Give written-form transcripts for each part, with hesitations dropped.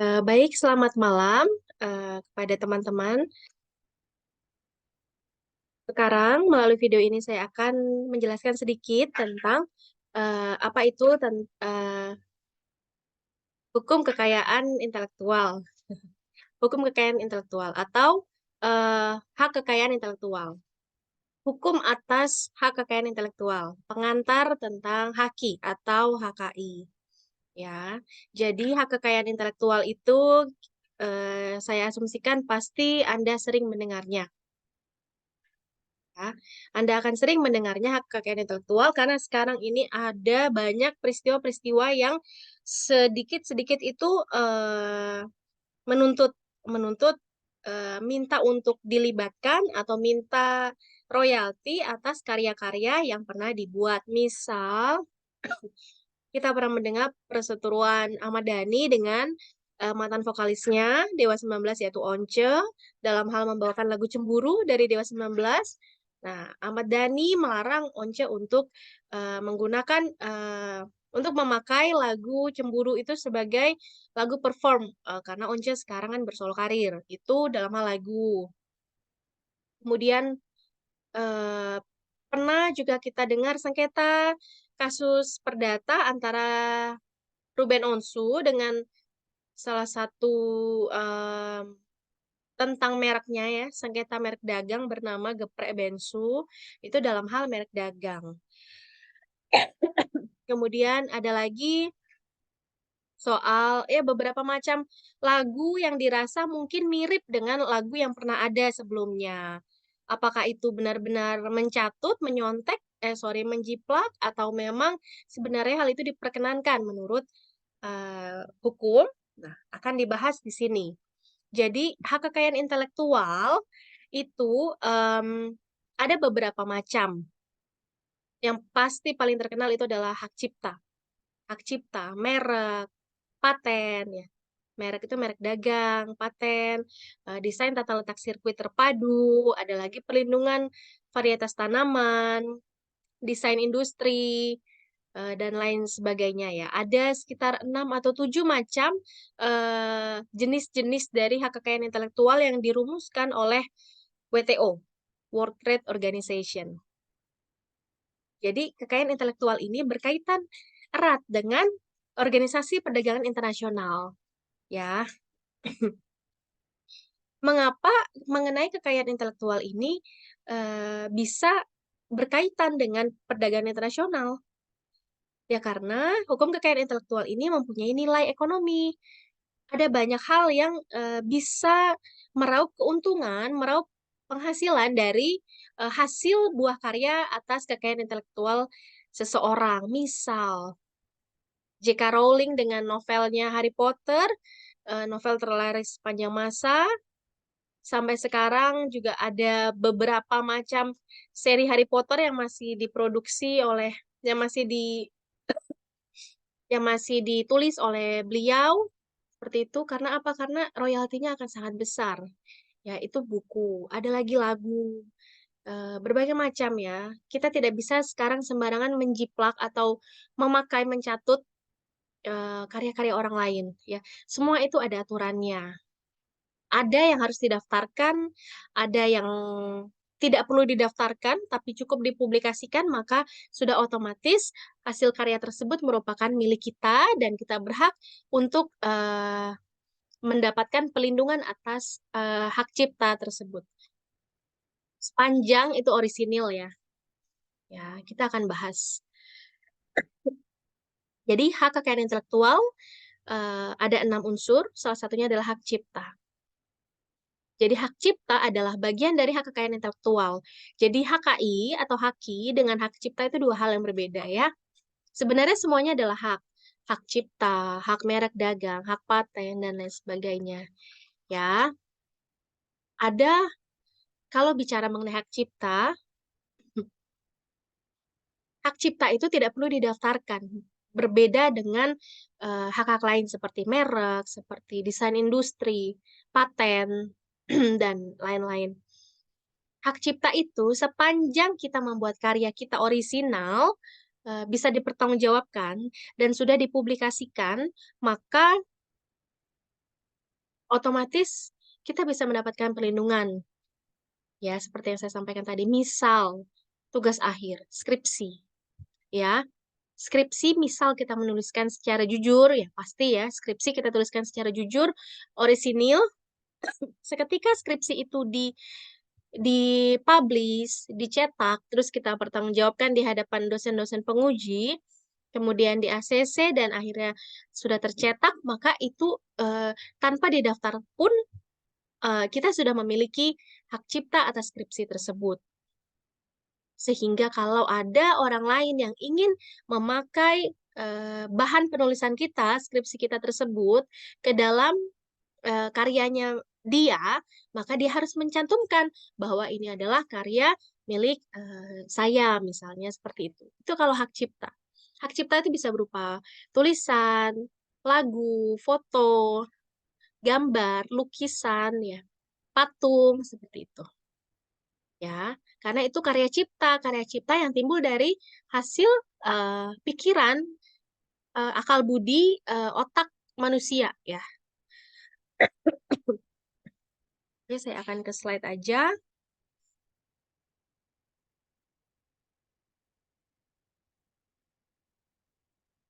Baik, selamat malam kepada teman-teman. Sekarang melalui video ini saya akan menjelaskan sedikit tentang apa itu hukum kekayaan intelektual. Hukum kekayaan intelektual atau hak kekayaan intelektual. Hukum atas hak kekayaan intelektual. Pengantar tentang HAKI atau HKI. Ya, jadi hak kekayaan intelektual itu saya asumsikan pasti Anda sering mendengarnya. Ya. Anda akan sering mendengarnya hak kekayaan intelektual karena sekarang ini ada banyak peristiwa-peristiwa yang sedikit-sedikit itu menuntut menuntut minta untuk dilibatkan atau minta royalti atas karya-karya yang pernah dibuat. Misal, kita pernah mendengar perseteruan Ahmad Dhani dengan mantan vokalisnya Dewa 19 yaitu Once dalam hal membawakan lagu Cemburu dari Dewa 19. Nah, Ahmad Dhani melarang Once untuk menggunakan untuk memakai lagu Cemburu itu sebagai lagu perform karena Once sekarang kan bersolo karir. Itu dalam hal lagu. Kemudian eh, pernah juga kita dengar sengketa kasus perdata antara Ruben Onsu dengan salah satu em, tentang mereknya ya, sengketa merek dagang bernama Geprek Bensu, itu dalam hal merek dagang. Kemudian ada lagi soal ya beberapa macam lagu yang dirasa mungkin mirip dengan lagu yang pernah ada sebelumnya. Apakah itu benar-benar mencatut, menyontek, menjiplak, atau memang sebenarnya hal itu diperkenankan menurut hukum? Nah, akan dibahas di sini. Jadi, hak kekayaan intelektual itu ada beberapa macam. Yang pasti paling terkenal itu adalah hak cipta. Hak cipta, merek, paten, ya. Merek itu merek dagang, paten, desain tata letak sirkuit terpadu, ada lagi perlindungan varietas tanaman, desain industri, dan lain sebagainya ya. Ada sekitar 6 atau 7 macam jenis-jenis dari hak kekayaan intelektual yang dirumuskan oleh WTO, World Trade Organization. Jadi kekayaan intelektual ini berkaitan erat dengan organisasi perdagangan internasional. Ya, mengapa mengenai kekayaan intelektual ini bisa berkaitan dengan perdagangan internasional? Ya karena hukum kekayaan intelektual ini mempunyai nilai ekonomi. Ada banyak hal yang bisa meraup keuntungan, meraup penghasilan dari hasil buah karya atas kekayaan intelektual seseorang. Misal, J.K. Rowling dengan novelnya Harry Potter, novel terlaris sepanjang masa, sampai sekarang juga ada beberapa macam seri Harry Potter yang masih diproduksi oleh, yang masih di, yang masih ditulis oleh beliau. Seperti itu karena apa? Karena royaltinya akan sangat besar. Ya, itu buku. Ada lagi lagu. Berbagai macam ya. Kita tidak bisa sekarang sembarangan menjiplak atau memakai, mencatut karya-karya orang lain. Ya, semua itu ada aturannya. Ada yang harus didaftarkan, ada yang tidak perlu didaftarkan, tapi cukup dipublikasikan, maka sudah otomatis hasil karya tersebut merupakan milik kita dan kita berhak untuk mendapatkan pelindungan atas hak cipta tersebut. Sepanjang itu orisinil ya. Ya, kita akan bahas. Jadi hak kekayaan intelektual ada 6 unsur, salah satunya adalah hak cipta. Jadi hak cipta adalah bagian dari hak kekayaan intelektual. Jadi HKI atau haki dengan hak cipta itu dua hal yang berbeda ya. Sebenarnya semuanya adalah hak. Hak cipta, hak merek dagang, hak paten, dan lain sebagainya. Ya, ada kalau bicara mengenai hak cipta itu tidak perlu didaftarkan. Berbeda dengan hak-hak lain seperti merek, seperti desain industri, paten, dan lain-lain. Hak cipta itu sepanjang kita membuat karya kita orisinal, bisa dipertanggungjawabkan dan sudah dipublikasikan, maka otomatis kita bisa mendapatkan perlindungan. Ya, seperti yang saya sampaikan tadi, misal tugas akhir, skripsi, ya. Skripsi misal kita menuliskan secara jujur, ya pasti ya, skripsi kita tuliskan secara jujur, orisinil. Seketika skripsi itu dipublish, dicetak, terus kita pertanggungjawabkan di hadapan dosen-dosen penguji, kemudian di ACC dan akhirnya sudah tercetak, maka itu tanpa didaftar pun kita sudah memiliki hak cipta atas skripsi tersebut. Sehingga kalau ada orang lain yang ingin memakai bahan penulisan kita, skripsi kita tersebut, ke dalam karyanya dia, maka dia harus mencantumkan bahwa ini adalah karya milik saya, misalnya seperti itu. Itu kalau hak cipta. Hak cipta itu bisa berupa tulisan, lagu, foto, gambar, lukisan, ya, patung, seperti itu. Ya, karena itu karya cipta yang timbul dari hasil pikiran, akal budi, otak manusia, ya. Oke, saya akan ke slide aja.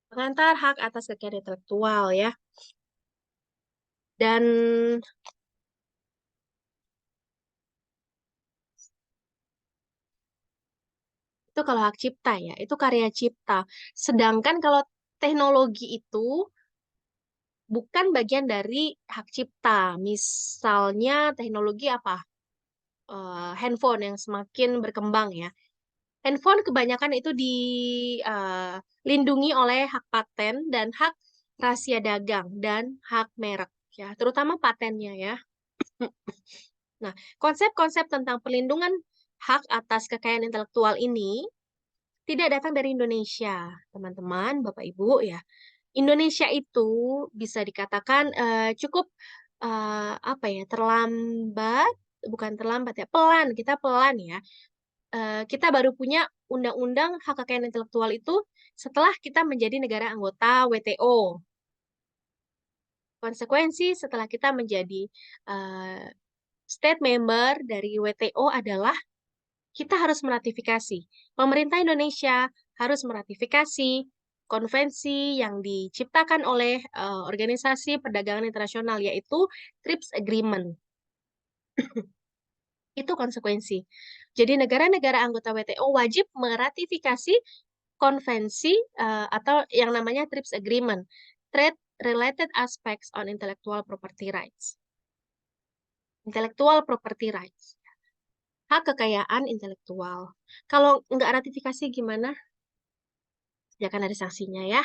Pengantar hak atas kekayaan intelektual, ya. Dan itu kalau hak cipta, ya, itu karya cipta. Sedangkan kalau teknologi itu bukan bagian dari hak cipta. Misalnya teknologi apa? Handphone yang semakin berkembang, ya. Handphone kebanyakan itu dilindungi oleh hak paten dan hak rahasia dagang dan hak merek, ya, terutama patennya, ya. Nah, konsep-konsep tentang perlindungan hak atas kekayaan intelektual ini tidak datang dari Indonesia, teman-teman, Bapak Ibu, ya. Indonesia itu bisa dikatakan cukup apa ya, terlambat, bukan terlambat ya, pelan, kita pelan, ya. Kita baru punya undang-undang hak kekayaan intelektual itu setelah kita menjadi negara anggota WTO. Konsekuensi setelah kita menjadi uh, state member dari WTO adalah kita harus meratifikasi. Pemerintah Indonesia harus meratifikasi konvensi yang diciptakan oleh Organisasi Perdagangan Internasional, yaitu TRIPS Agreement. Itu konsekuensi. Jadi negara-negara anggota WTO wajib meratifikasi konvensi atau yang namanya TRIPS Agreement, Trade Related Aspects on Intellectual Property Rights. Intellectual Property Rights. Hak kekayaan intelektual. Kalau nggak ratifikasi gimana? Ya kan ada sanksinya, ya.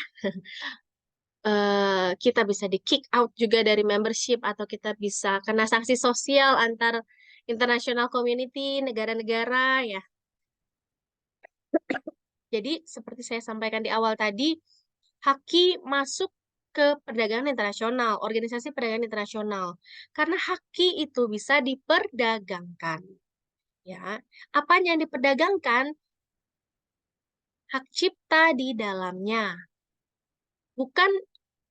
Kita bisa di kick out juga dari membership atau kita bisa kena sanksi sosial antar international community, negara-negara, ya. Jadi seperti saya sampaikan di awal tadi, Haki masuk ke perdagangan internasional, organisasi perdagangan internasional. Karena haki itu bisa diperdagangkan. Ya, apa yang diperdagangkan? Hak cipta di dalamnya. Bukan,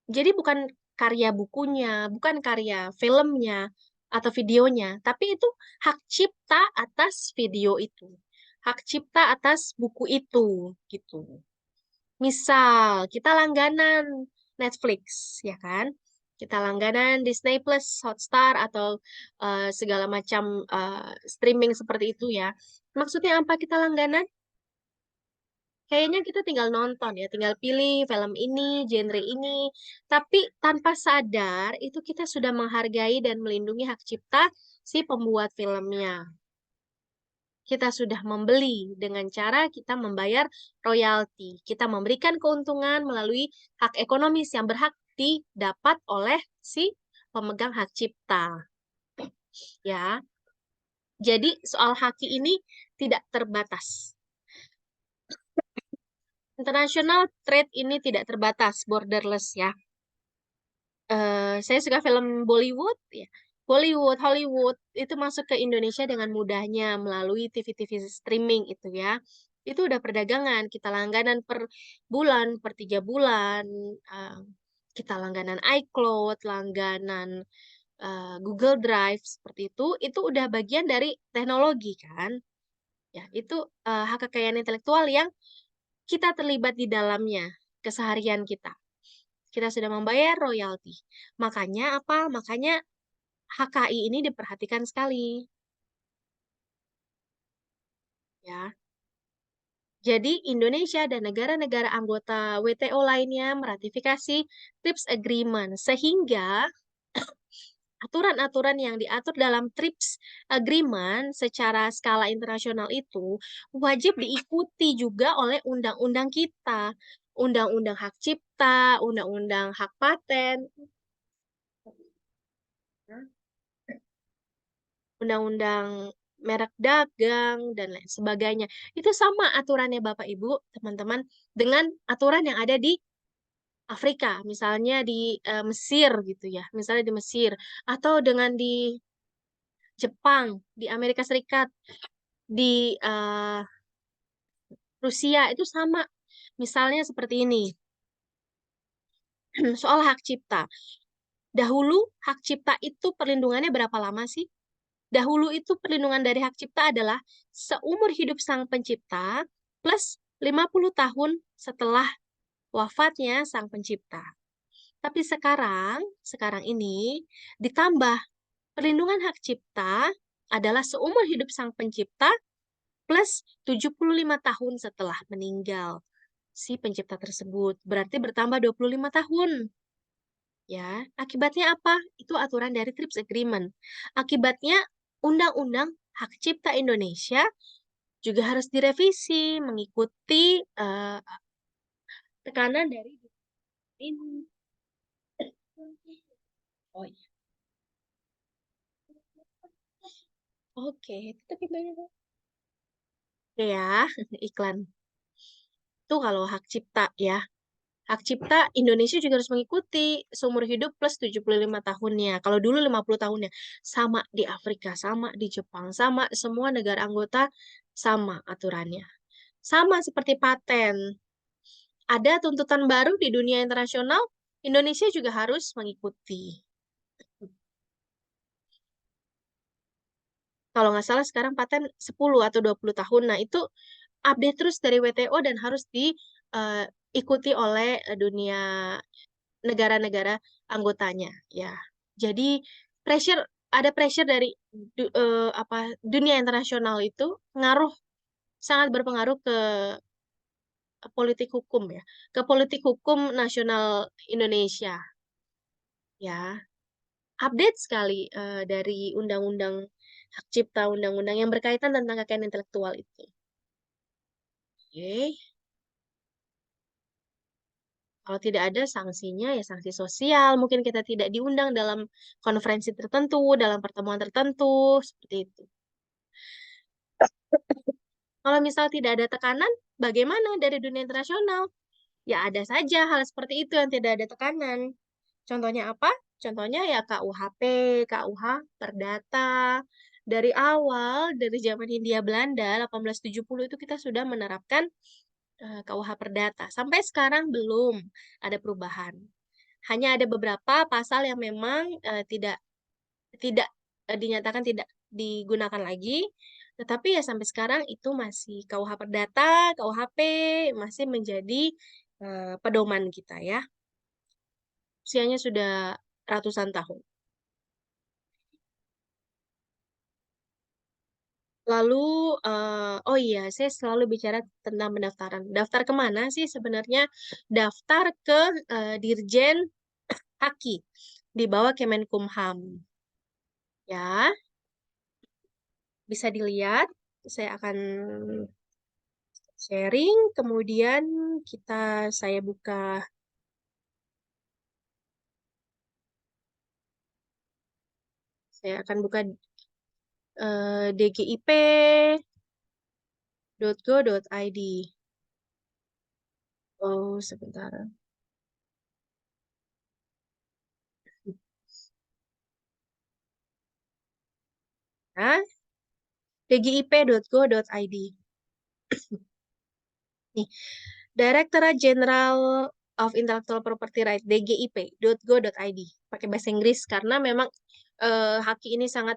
jadi bukan karya bukunya, bukan karya filmnya atau videonya, tapi itu hak cipta atas video itu. Hak cipta atas buku itu, gitu. Misal, kita langganan Netflix, ya kan? Kita langganan Disney Plus, Hotstar, atau segala macam streaming seperti itu, ya. Maksudnya apa kita langganan? Kayaknya kita tinggal nonton, ya, tinggal pilih film ini, genre ini. Tapi tanpa sadar, itu kita sudah menghargai dan melindungi hak cipta si pembuat filmnya. Kita sudah membeli dengan cara kita membayar royalti. Kita memberikan keuntungan melalui hak ekonomis yang berhak didapat oleh si pemegang hak cipta. Ya. Jadi soal haki ini tidak terbatas. International trade ini tidak terbatas, borderless, ya. Saya suka film Bollywood, ya. Bollywood, Hollywood itu masuk ke Indonesia dengan mudahnya melalui TV-TV streaming itu, ya. Itu udah perdagangan, kita langganan per bulan, per 3 bulan, uh, kita langganan iCloud, langganan Google Drive, seperti itu udah bagian dari teknologi kan? Ya, itu hak kekayaan intelektual yang kita terlibat di dalamnya, keseharian kita. Kita sudah membayar royalti. Makanya apa? Makanya HKI ini diperhatikan sekali. Ya. Jadi Indonesia dan negara-negara anggota WTO lainnya meratifikasi TRIPS Agreement sehingga aturan-aturan yang diatur dalam TRIPS Agreement secara skala internasional itu wajib diikuti juga oleh undang-undang kita. Undang-undang hak cipta, undang-undang hak paten, undang-undang merek dagang, dan lain sebagainya. Itu sama aturannya Bapak Ibu, teman-teman, dengan aturan yang ada di Afrika, misalnya di Mesir gitu ya, misalnya di Mesir, atau dengan di Jepang, di Amerika Serikat, di Rusia itu sama. Misalnya seperti ini, soal hak cipta. Dahulu hak cipta itu perlindungannya berapa lama sih? Dahulu itu perlindungan dari hak cipta adalah seumur hidup sang pencipta plus 50 tahun setelah wafatnya sang pencipta. Tapi sekarang ini ditambah perlindungan hak cipta adalah seumur hidup sang pencipta plus 75 tahun setelah meninggal si pencipta tersebut. Berarti bertambah 25 tahun. Ya, akibatnya apa? Itu aturan dari TRIPS Agreement. Akibatnya Undang-Undang Hak Cipta Indonesia juga harus direvisi mengikuti tekanan dari ini. Oh iya. Oke, tapi banyak ya iklan. Itu kalau hak cipta ya. Hak cipta Indonesia juga harus mengikuti seumur hidup plus 75 tahunnya. Kalau dulu 50 tahunnya. Sama di Afrika, sama di Jepang, sama semua negara anggota sama aturannya. Sama seperti paten. Ada tuntutan baru di dunia internasional, Indonesia juga harus mengikuti. Kalau nggak salah sekarang paten 10 atau 20 tahun. Nah, itu update terus dari WTO dan harus diikuti oleh dunia negara-negara anggotanya ya. Jadi pressure ada pressure dari apa dunia internasional itu ngaruh sangat berpengaruh ke politik hukum ya, ke politik hukum nasional Indonesia ya. Update sekali dari undang-undang hak cipta, undang-undang yang berkaitan tentang kekayaan intelektual itu. Oke. Kalau tidak ada sanksinya, ya sanksi sosial. Mungkin kita tidak diundang dalam konferensi tertentu, dalam pertemuan tertentu, seperti itu. Kalau misal tidak ada tekanan, bagaimana dari dunia internasional? Ya ada saja hal seperti itu yang tidak ada tekanan. Contohnya apa? Contohnya ya KUHP, KUH Perdata. Dari awal, dari zaman Hindia Belanda, 1870 itu kita sudah menerapkan KUH Perdata. Sampai sekarang belum ada perubahan. Hanya ada beberapa pasal yang memang tidak tidak dinyatakan tidak digunakan lagi, tetapi ya sampai sekarang itu masih KUH Perdata, KUHP masih menjadi pedoman kita ya. Usianya sudah ratusan tahun. Lalu, oh iya, saya selalu bicara tentang pendaftaran. Daftar kemana sih sebenarnya? Daftar ke Dirjen Haki di bawah Kemenkumham. Ya, bisa dilihat. Saya akan sharing, kemudian saya buka, saya akan buka dgip.go.id. Oh, sebentar. Ya, dgip.go.id. Nih, Directorate General of Intellectual Property Right, dgip.go.id, pakai bahasa Inggris karena memang haki ini sangat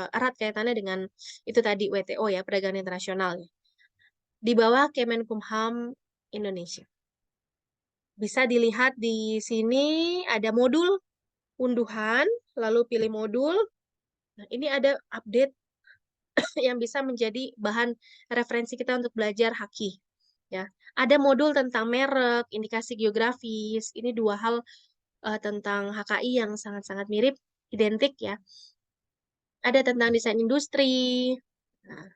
erat kaitannya dengan itu tadi WTO ya, perdagangan internasional ya. Di bawah Kemenkumham Indonesia. Bisa dilihat di sini ada modul unduhan, lalu pilih modul. Nah, ini ada update yang bisa menjadi bahan referensi kita untuk belajar haki. Ya, ada modul tentang merek, indikasi geografis. Ini dua hal tentang HKI yang sangat-sangat mirip, identik ya. Ada tentang desain industri, nah,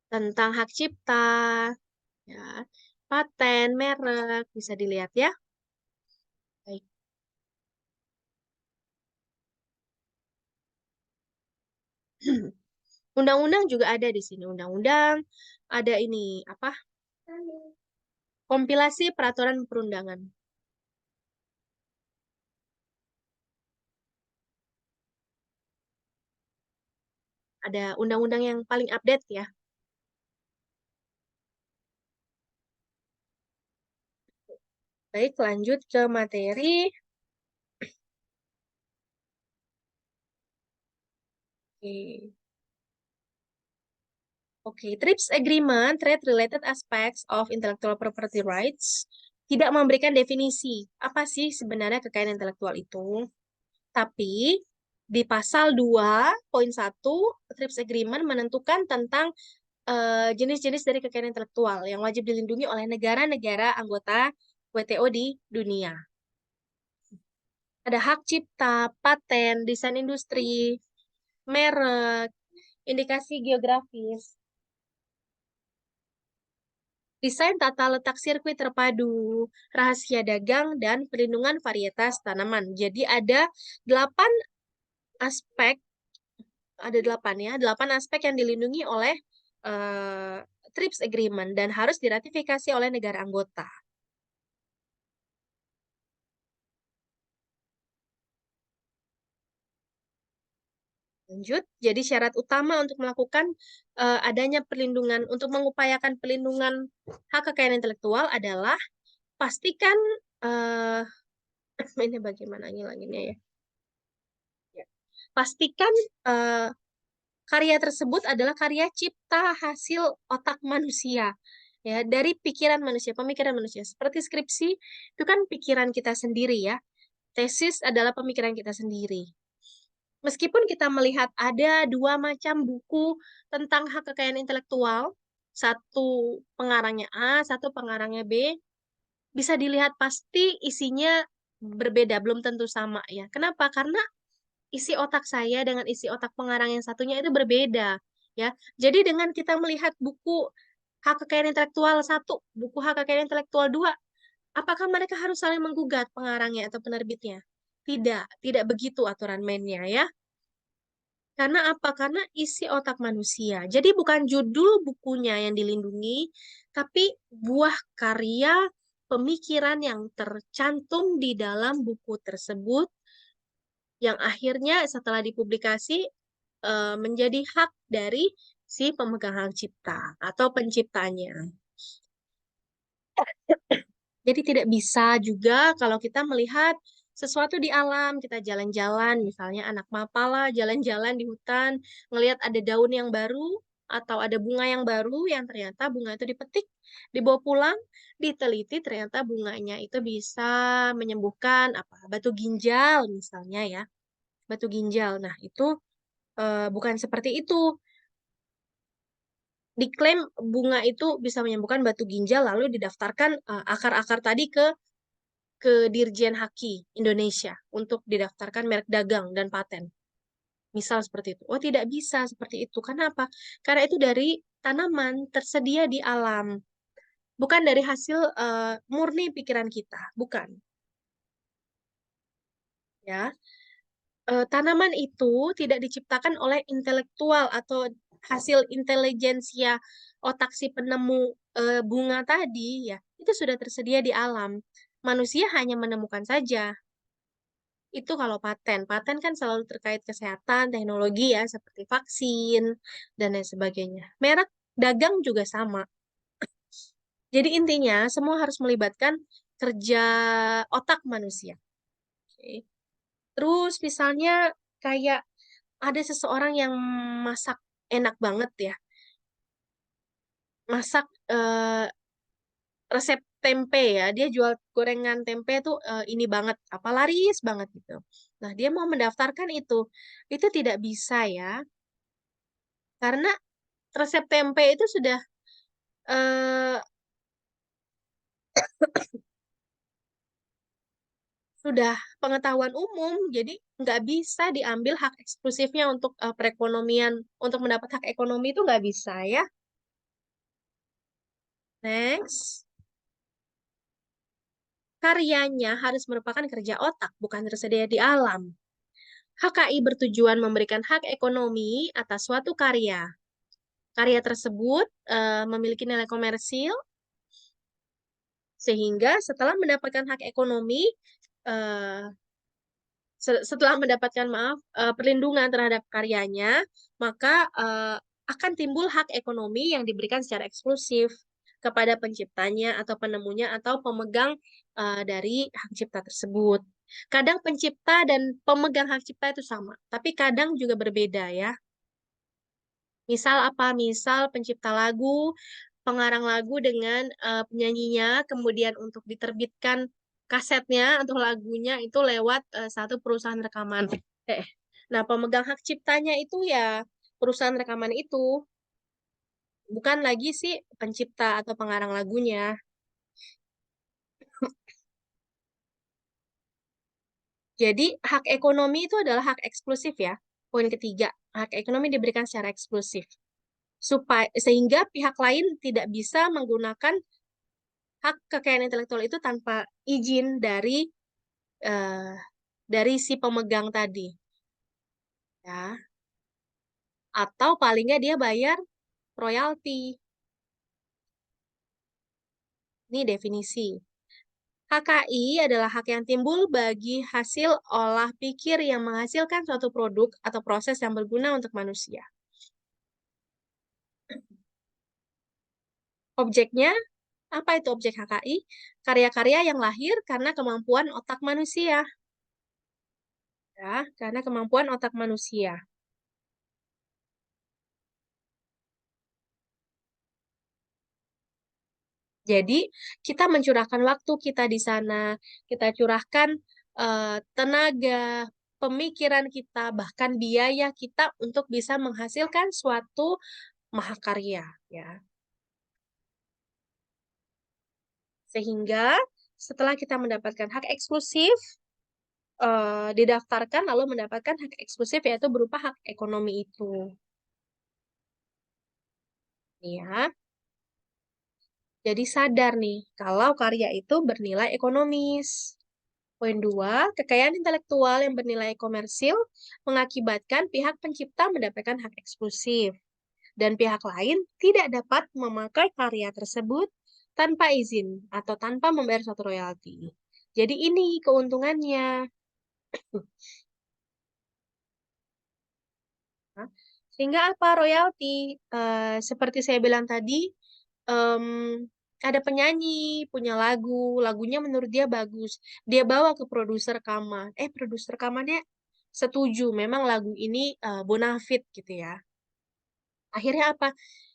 tentang hak cipta, ya, paten, merek, bisa dilihat ya. Baik. Undang-undang juga ada di sini. Undang-undang, ada ini apa? Kompilasi peraturan perundangan. Ada undang-undang yang paling update ya. Baik, lanjut ke materi. Oke. Oke, TRIPS Agreement, Trade-Related Aspects of Intellectual Property Rights, tidak memberikan definisi apa sih sebenarnya kekayaan intelektual itu. Tapi di pasal 2.1 TRIPS Agreement menentukan tentang jenis-jenis dari kekayaan intelektual yang wajib dilindungi oleh negara-negara anggota WTO di dunia. Ada hak cipta, paten, desain industri, merek, indikasi geografis, desain tata letak sirkuit terpadu, rahasia dagang, dan perlindungan varietas tanaman. Jadi ada 8 aspek, ada 8 ya, 8 aspek yang dilindungi oleh eh, TRIPS Agreement dan harus diratifikasi oleh negara anggota. Lanjut, jadi syarat utama untuk melakukan adanya perlindungan, untuk mengupayakan perlindungan hak kekayaan intelektual adalah pastikan, eh ini bagaimana ngilanginnya ya? Ya. Pastikan eh, karya tersebut adalah karya cipta hasil otak manusia, ya, dari pikiran manusia, pemikiran manusia. Seperti skripsi, itu kan pikiran kita sendiri ya. Tesis adalah pemikiran kita sendiri. Meskipun kita melihat ada dua macam buku tentang hak kekayaan intelektual, satu pengarangnya A, satu pengarangnya B, bisa dilihat pasti isinya berbeda, belum tentu sama ya. Kenapa? Karena isi otak saya dengan isi otak pengarang yang satunya itu berbeda ya. Jadi dengan kita melihat buku hak kekayaan intelektual satu, buku hak kekayaan intelektual dua, apakah mereka harus saling menggugat pengarangnya atau penerbitnya? Tidak, tidak begitu aturan mainnya ya. Karena apa? Karena isi otak manusia. Jadi bukan judul bukunya yang dilindungi, tapi buah karya pemikiran yang tercantum di dalam buku tersebut yang akhirnya setelah dipublikasi menjadi hak dari si pemegang hak cipta atau penciptanya. Jadi tidak bisa juga kalau kita melihat sesuatu di alam, kita jalan-jalan, misalnya anak mapala jalan-jalan di hutan, ngelihat ada daun yang baru atau ada bunga yang baru yang ternyata bunga itu dipetik, dibawa pulang, diteliti ternyata bunganya itu bisa menyembuhkan apa batu ginjal misalnya ya, batu ginjal. Nah, itu bukan seperti itu. Diklaim bunga itu bisa menyembuhkan batu ginjal lalu didaftarkan akar-akar tadi ke Dirjen Haki Indonesia untuk didaftarkan merek dagang dan paten. Misal seperti itu. Oh, tidak bisa seperti itu. Kenapa? Karena itu dari tanaman tersedia di alam, bukan dari hasil murni pikiran kita, bukan. Ya, tanaman itu tidak diciptakan oleh intelektual atau hasil intelijensia otak si penemu bunga tadi, ya. Itu sudah tersedia di alam. Manusia hanya menemukan saja. Itu kalau paten. Paten kan selalu terkait kesehatan, teknologi ya, seperti vaksin, dan lain sebagainya. Merek Dagang juga sama. Jadi intinya semua harus melibatkan kerja otak manusia. Oke. Terus misalnya kayak ada seseorang yang masak enak banget ya. Masak resep tempe ya. Dia jual gorengan tempe tuh ini banget, apa laris banget gitu. Nah, dia mau mendaftarkan itu. Itu tidak bisa ya. Karena resep tempe itu eh, sudah pengetahuan umum, jadi nggak bisa diambil hak eksklusifnya untuk perekonomian, untuk mendapat hak ekonomi itu nggak bisa ya. Next, karyanya harus merupakan kerja otak, bukan tersedia di alam. HKI bertujuan memberikan hak ekonomi atas suatu karya. Karya tersebut memiliki nilai komersil, sehingga setelah mendapatkan hak ekonomi, eh, setelah mendapatkan perlindungan terhadap karyanya, maka akan timbul hak ekonomi yang diberikan secara eksklusif kepada penciptanya atau penemunya atau pemegang dari hak cipta tersebut. Kadang pencipta dan pemegang hak cipta itu sama, tapi kadang juga berbeda ya. Misal apa? Misal pencipta lagu, pengarang lagu dengan penyanyinya, kemudian untuk diterbitkan kasetnya atau lagunya itu lewat satu perusahaan rekaman. Eh, nah, pemegang hak ciptanya itu ya perusahaan rekaman itu, bukan lagi si pencipta atau pengarang lagunya. Jadi, hak ekonomi itu adalah hak eksklusif ya. Poin ketiga, hak ekonomi diberikan secara eksklusif supaya sehingga pihak lain tidak bisa menggunakan hak kekayaan intelektual itu tanpa izin eh, dari si pemegang tadi, ya. Atau paling nggak dia bayar royalti. Ini definisi. HKI adalah hak yang timbul bagi hasil olah pikir yang menghasilkan suatu produk atau proses yang berguna untuk manusia. Objeknya, apa itu objek HKI? Karya-karya yang lahir karena kemampuan otak manusia. Ya, karena kemampuan otak manusia. Jadi, kita mencurahkan waktu kita di sana, kita curahkan tenaga, pemikiran kita, bahkan biaya kita untuk bisa menghasilkan suatu mahakarya, ya. Sehingga setelah kita mendapatkan hak eksklusif, didaftarkan lalu mendapatkan hak eksklusif yaitu berupa hak ekonomi itu. Ya, jadi sadar nih kalau karya itu bernilai ekonomis. Poin 2, kekayaan intelektual yang bernilai komersil mengakibatkan pihak pencipta mendapatkan hak eksklusif dan pihak lain tidak dapat memakai karya tersebut tanpa izin atau tanpa membayar suatu royalti. Jadi ini keuntungannya. Nah, sehingga apa royalti? Seperti saya bilang tadi, em, ada penyanyi punya lagu, lagunya menurut dia bagus, dia bawa ke produser rekaman. Produser rekamannya setuju, memang lagu ini bonafit gitu ya. Akhirnya apa?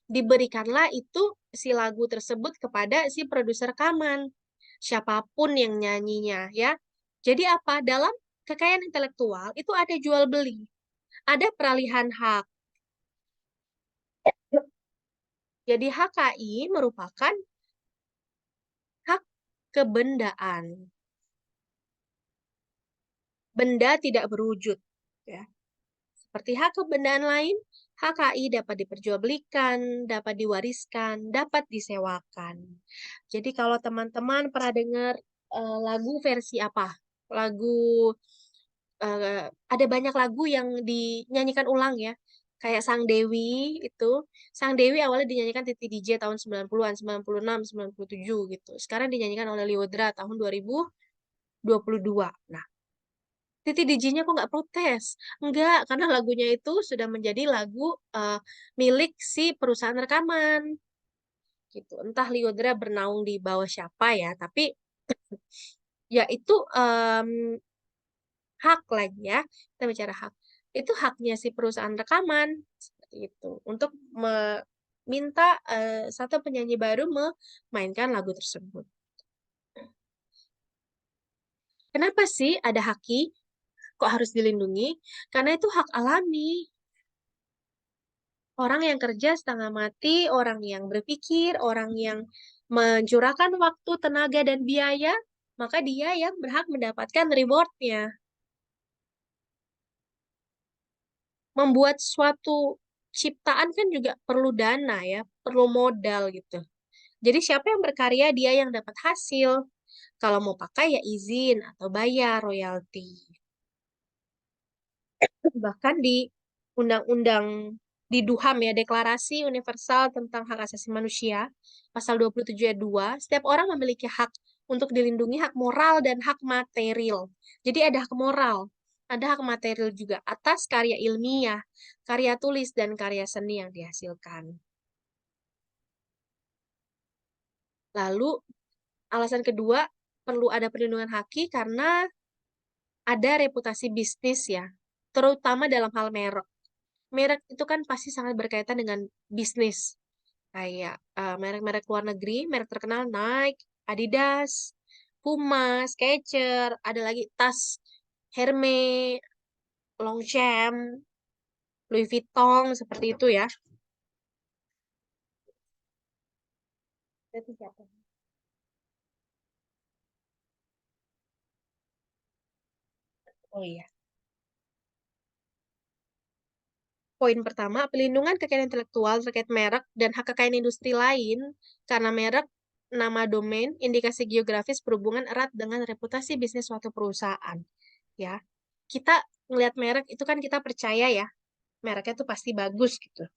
Diberikanlah itu si lagu tersebut kepada si produser rekaman, siapapun yang nyanyinya ya. Jadi apa? Dalam kekayaan intelektual itu ada jual beli, ada peralihan hak. Jadi HKI merupakan hak kebendaan. Benda tidak berwujud. Ya. Seperti hak kebendaan lain, HKI dapat diperjualbelikan, dapat diwariskan, dapat disewakan. Jadi kalau teman-teman pernah dengar lagu versi apa? Lagu ada banyak lagu yang dinyanyikan ulang ya. Kayak Sang Dewi itu. Sang Dewi awalnya dinyanyikan Titi DJ tahun 90-an, 96, 97 gitu. Sekarang dinyanyikan oleh Lyodra tahun 2022. Nah, Titi DJ-nya kok nggak protes? Enggak, karena lagunya itu sudah menjadi lagu milik si perusahaan rekaman. Gitu. Entah Lyodra bernaung di bawah siapa ya, tapi ya itu hak lagi ya. Kita bicara hak. Itu haknya si perusahaan rekaman. Seperti itu. Untuk meminta satu penyanyi baru memainkan lagu tersebut. Kenapa sih ada haki? Kok harus dilindungi? Karena itu hak alami. Orang yang kerja setengah mati, orang yang berpikir, orang yang mencurahkan waktu, tenaga, dan biaya, maka dia yang berhak mendapatkan rewardnya. Membuat suatu ciptaan kan juga perlu dana ya, perlu modal gitu. Jadi siapa yang berkarya, dia yang dapat hasil. Kalau mau pakai ya izin atau bayar royalti. Bahkan di undang-undang di DUHAM ya, Deklarasi Universal tentang Hak Asasi Manusia, pasal 27 ayat 2, setiap orang memiliki hak untuk dilindungi hak moral dan hak material. Jadi ada hak moral, ada hak material juga atas karya ilmiah, karya tulis dan karya seni yang dihasilkan. Lalu alasan kedua, perlu ada perlindungan haki karena ada reputasi bisnis ya, terutama dalam hal merek. Merek itu kan pasti sangat berkaitan dengan bisnis. Kayak merek-merek luar negeri, merek terkenal Nike, Adidas, Puma, Skechers, ada lagi tas Hermes, Longchamp, Louis Vuitton, seperti itu ya. Itu siapa? Oh iya. Poin pertama, pelindungan kekayaan intelektual terkait merek dan hak kekayaan industri lain karena merek, nama domain, indikasi geografis berhubungan erat dengan reputasi bisnis suatu perusahaan. Ya, kita ngelihat merek itu kan kita percaya ya, mereknya tuh pasti bagus gitu.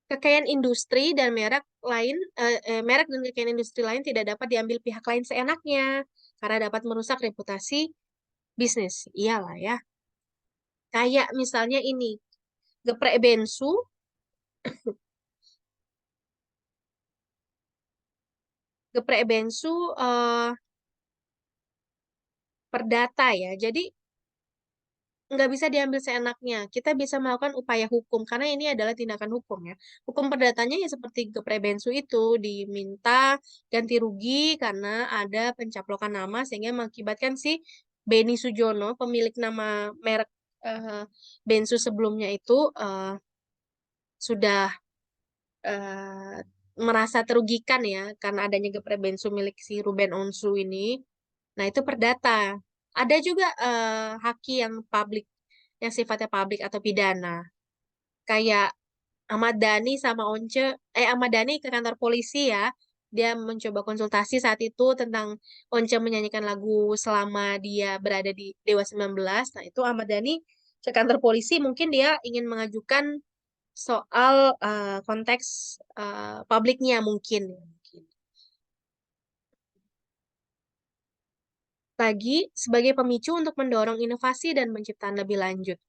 Kekayaan industri dan merek lain, merek dan kekayaan industri lain tidak dapat diambil pihak lain seenaknya karena dapat merusak reputasi bisnis. Iyalah ya. Kayak misalnya ini, geprek bensu, geprek bensu perdata ya. Jadi nggak bisa diambil seenaknya. Kita bisa melakukan upaya hukum karena ini adalah tindakan hukum ya. Hukum perdatanya ya seperti geprek bensu itu diminta ganti rugi karena ada pencaplokan nama sehingga mengakibatkan si Beni Sujono, pemilik nama merek eh, bensu sebelumnya itu sudah eh, merasa terugikan ya karena adanya geprek bensu milik si Ruben Onsu ini. Nah, itu perdata. Ada juga haki yang publik, yang sifatnya publik atau pidana. Kayak Ahmad Dhani sama Once, Ahmad Dhani ke kantor polisi ya. Dia mencoba konsultasi saat itu tentang Once menyanyikan lagu selama dia berada di Dewa 19. Nah, itu Ahmad Dhani ke kantor polisi mungkin dia ingin mengajukan soal konteks publiknya mungkin. Lagi sebagai pemicu untuk mendorong inovasi dan penciptaan lebih lanjut.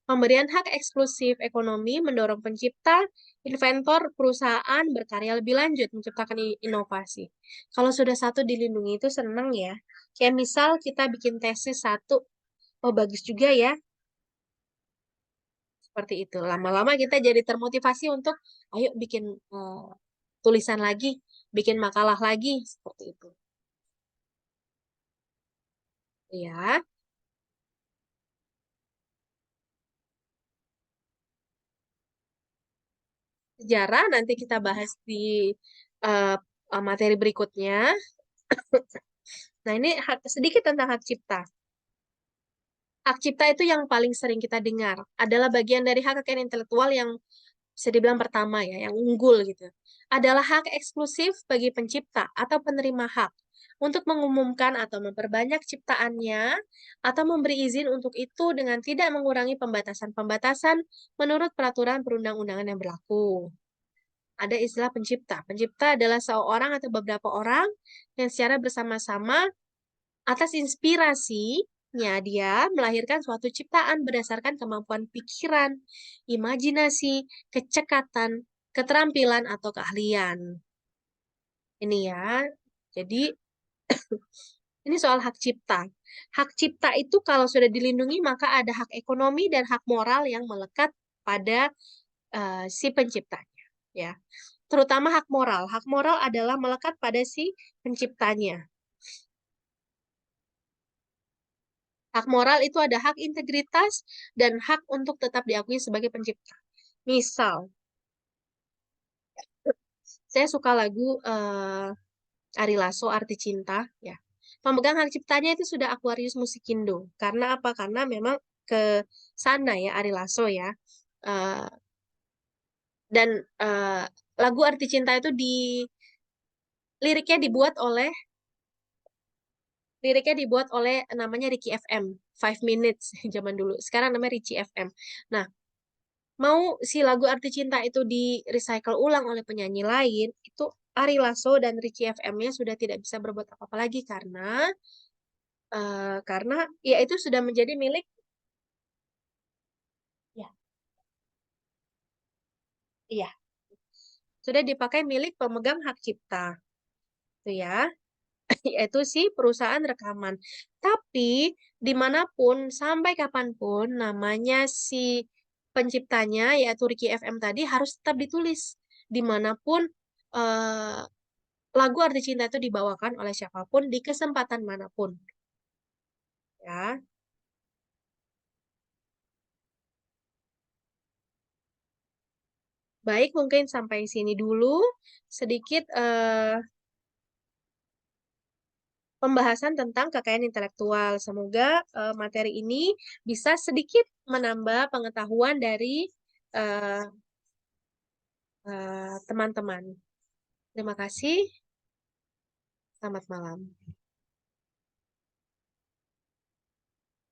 Pemberian hak eksklusif ekonomi mendorong pencipta, inventor, perusahaan berkarya lebih lanjut, menciptakan inovasi. Kalau sudah satu dilindungi itu senang ya. Kayak misal kita bikin tesis satu, oh bagus juga ya, seperti itu. Lama-lama kita jadi termotivasi untuk, ayo bikin tulisan lagi, bikin makalah lagi, seperti itu. Ya, sejarah nanti kita bahas di eh, materi berikutnya. Nah, ini sedikit tentang hak cipta. Hak cipta itu yang paling sering kita dengar. Adalah bagian dari hak kekayaan intelektual yang bisa dibilang pertama ya, yang unggul gitu. Adalah hak eksklusif bagi pencipta atau penerima hak untuk mengumumkan atau memperbanyak ciptaannya atau memberi izin untuk itu dengan tidak mengurangi pembatasan-pembatasan menurut peraturan perundang-undangan yang berlaku. Ada istilah pencipta. Pencipta adalah seorang atau beberapa orang yang secara bersama-sama Atas inspirasinya, dia melahirkan suatu ciptaan berdasarkan kemampuan pikiran, imajinasi, kecekatan, keterampilan, atau keahlian. Ini ya. Jadi, ini soal hak cipta. Hak cipta itu kalau sudah dilindungi, maka ada hak ekonomi dan hak moral yang melekat pada si penciptanya. Ya, terutama hak moral. Hak moral adalah melekat pada si penciptanya. Hak moral itu ada hak integritas dan hak untuk tetap diakui sebagai pencipta. Misal, saya suka lagu Ari Lasso, Arti Cinta, ya. Pemegang hak ciptanya itu sudah Aquarius Musikindo. Karena apa? Karena memang ke sana ya Ari Lasso ya. Eh, dan lagu Arti Cinta itu liriknya dibuat oleh namanya Ricky FM, 5 Minutes zaman dulu. Sekarang namanya Richie FM. Nah, mau si lagu Arti Cinta itu di recycle ulang oleh penyanyi lain, itu Ari Lasso dan Richie FM-nya sudah tidak bisa berbuat apa-apa lagi karena ya itu sudah menjadi milik ya iya sudah dipakai milik pemegang hak cipta itu ya yaitu si perusahaan rekaman. Tapi dimanapun sampai kapanpun namanya si penciptanya yaitu Ricky FM tadi harus tetap ditulis dimanapun eh, lagu Arti Cinta itu dibawakan oleh siapapun di kesempatan manapun ya. Baik, mungkin sampai sini dulu sedikit pembahasan tentang kekayaan intelektual. Semoga materi ini bisa sedikit menambah pengetahuan dari eh, teman-teman. Terima kasih. Selamat malam.